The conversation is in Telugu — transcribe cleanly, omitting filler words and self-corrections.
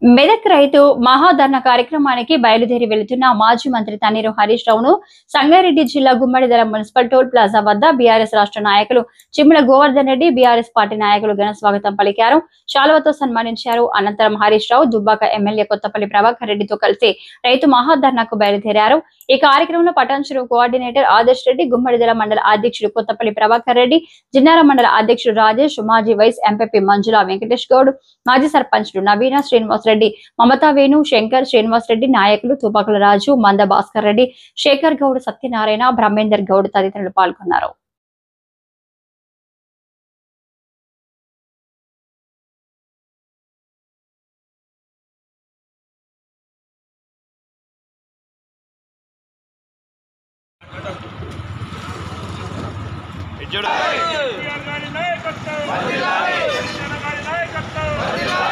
మెదక్ రైతు మహాధర్నా కార్యక్రమానికి బయలుదేరి వెళుతున్న మాజీ మంత్రి తన్నీరు హరీష్ రావును సంగారెడ్డి జిల్లా గుమ్మడిదల మున్సిపల్ టోల్ ప్లాజా వద్ద బీఆర్ఎస్ రాష్ట్ర నాయకులు చిమ్ముల గోవర్ధన్ రెడ్డి బీఆర్ఎస్ పార్టీ నాయకులు ఘన స్వాగతం పలికారు. శాలువతో సన్మానించారు. అనంతరం హరీష్ రావు దుబ్బాక ఎమ్మెల్యే కొత్తపల్లి ప్రభాకర్ రెడ్డితో కలిసి రైతు మహాధర్నాకు బయలుదేరారు. ఈ కార్యక్రమంలో పటాన్చెరు కోఆర్డినేటర్ ఆదర్శ్ రెడ్డి, గుమ్మడిదల మండల అధ్యక్షుడు కొత్తపల్లి ప్రభాకర్ రెడ్డి, జిన్నార మండల అధ్యక్షుడు రాజేష్, మాజీ వైస్ ఎంపీపీ మంజుల వెంకటేష్ గౌడ్, మాజీ సర్పంచ్లు నవీన, శ్రీనివాస్ రెడ్డి, మమతా వేణు, శంకర్, శ్రీనివాస్ రెడ్డి, నాయకులు తుపాకుల రాజు, మంద భాస్కర్ రెడ్డి, శేఖర్ గౌడ్, సత్యనారాయణ, బ్రహ్మేందర్ గౌడ్ తదితరులు పాల్గొన్నారు. నాయకత్వం